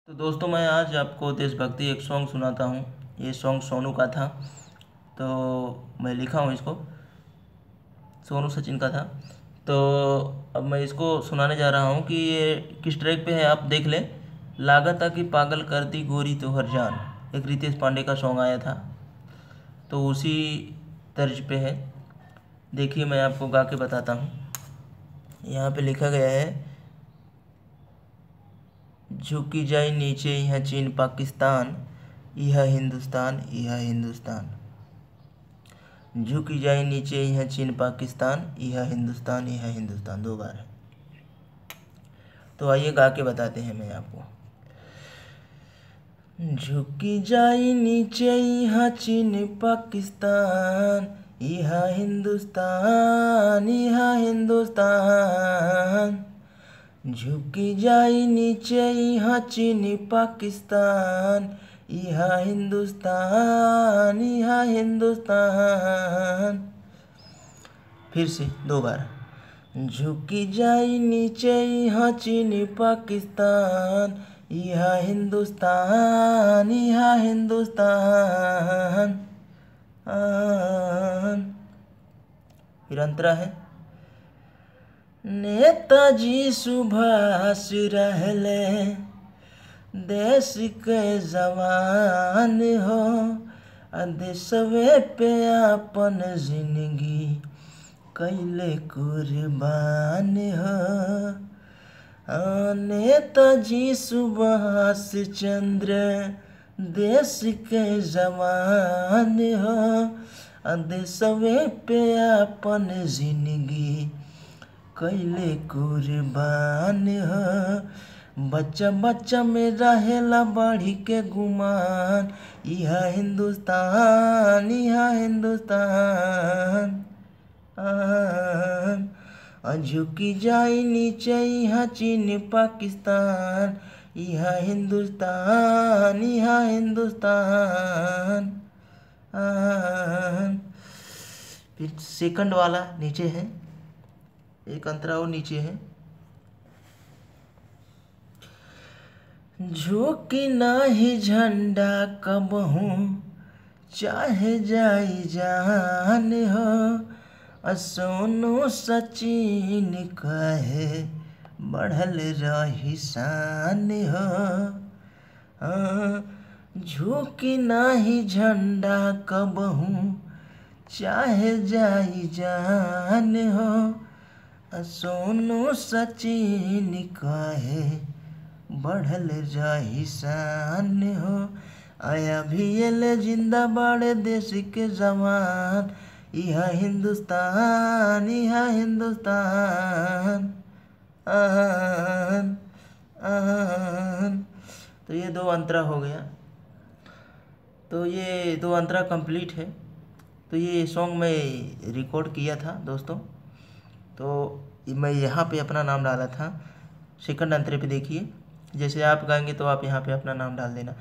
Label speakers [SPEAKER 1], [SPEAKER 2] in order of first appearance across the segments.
[SPEAKER 1] तो दोस्तों मैं आज आपको देशभक्ति एक सॉन्ग सुनाता हूँ। ये सॉन्ग सोनू का था, तो मैं लिखा हूँ इसको, सोनू सचिन का था। तो अब मैं इसको सुनाने जा रहा हूँ कि ये किस ट्रैक पे है, आप देख लें। लागता कि पागल कर दी गोरी तो हर जान, एक रितेश पांडे का सॉन्ग आया था, तो उसी तर्ज पे है। देखिए मैं आपको गा के बताता हूँ। यहाँ पे लिखा गया है, झुकी जाए नीचे यह चीन पाकिस्तान, यह हिंदुस्तान यह हिंदुस्तान। झुकी जाए नीचे यह चीन पाकिस्तान, यह हिंदुस्तान यह हिंदुस्तान। दो बार है, तो आइए गा के बताते हैं मैं आपको। झुकी जाए नीचे यह चीन पाकिस्तान, यह हिंदुस्तान यह हिंदुस्तान। झुकी जाए नीचे यह चीन पाकिस्तान, यह हिंदुस्तान यह हिंदुस्तान। फिर से दो बार। झुकी जाए नीचे यह चीन पाकिस्तान, यह हिंदुस्तान यह हिंदुस्तान। फिर अंतरा है, नेताजी सुभाष रहले देश के जवान हो, देशवे पे अपन जिंदगी कैले कुर्बान हो। नेताजी सुभाष चंद्र देश के जवान हो, देशवे पे अपन जिंदगी कैले कुर्बान हो। बच्चा बच्चा में रहेला बढ़ी के गुमान, यह हिंदुस्तान यह हिंदुस्तान। झुकी जाए नीचे यह चीन पाकिस्तान, यह हिंदुस्तान यह हिंदुस्तान। फिर सेकंड वाला नीचे है, एक अंतरा और नीचे है। झुकी नाही झंडा कबहू चाहे जाई जान हो, सोनू सचिन कहे बढ़ल रही शान हो। झुकी नाही झंडा कबहू चाहे जाई जान हो, सोनू सचिन कहे बढ़ल रही शान हो। आया भी ये जिंदा बड़े देश के जवान, यह हिंदुस्तान यह हिंदुस्तान। तो ये दो अंतरा हो गया, तो ये दो अंतरा कंप्लीट है। तो ये सॉन्ग मैं रिकॉर्ड किया था दोस्तों, तो मैं यहाँ पे अपना नाम डाला था। सेकंड अंतरे पे देखिए, जैसे आप गाएंगे तो आप यहाँ पे अपना नाम डाल देना।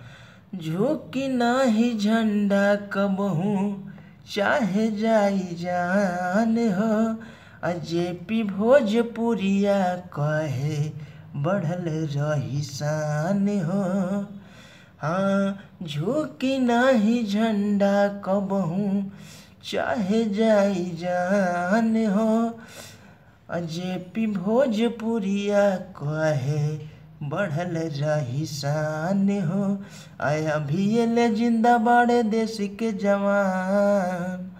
[SPEAKER 1] झुकी नाही झंडा कबहू चाहे जाई जान हो, जेपी भोजपुरिया कहे बढ़ल रही शान हो। हाँ, झुकी नाही झंडा कबहू चाहे जाई जान हो, जेपी भोजपुरिया कहे बढ़ल रही शान हो। आया भी ये जिंदा बाड़े देश के जवान,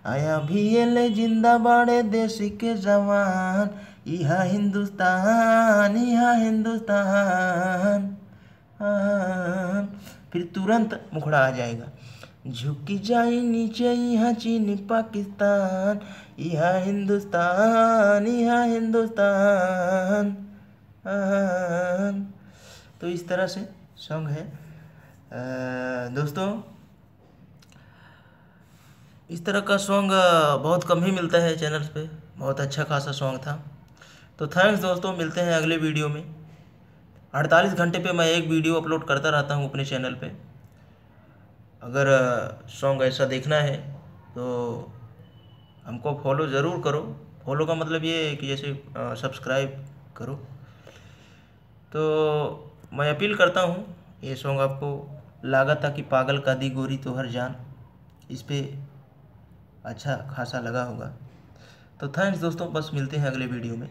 [SPEAKER 1] आया भी ये जिंदा बाड़े देश के जवान, यह हिंदुस्तान यह हिंदुस्तान। फिर तुरंत मुखड़ा आ जाएगा। झुकी जाए नीचे यह चीन पाकिस्तान, यह हिंदुस्तान यह हिंदुस्तान। तो इस तरह से सॉन्ग है दोस्तों। इस तरह का सॉन्ग बहुत कम ही मिलता है चैनल्स पे, बहुत अच्छा खासा सॉन्ग था। तो थैंक्स दोस्तों, मिलते हैं अगले वीडियो में। 48 घंटे पे मैं एक वीडियो अपलोड करता रहता हूँ अपने चैनल पे। अगर सॉन्ग ऐसा देखना है तो हमको फॉलो ज़रूर करो। फॉलो का मतलब ये है कि जैसे सब्सक्राइब करो। तो मैं अपील करता हूँ, ये सॉन्ग आपको लागत था कि पागल का दी गोरी तो हर जान, इस पे अच्छा खासा लगा होगा। तो थैंक्स दोस्तों, बस मिलते हैं अगले वीडियो में।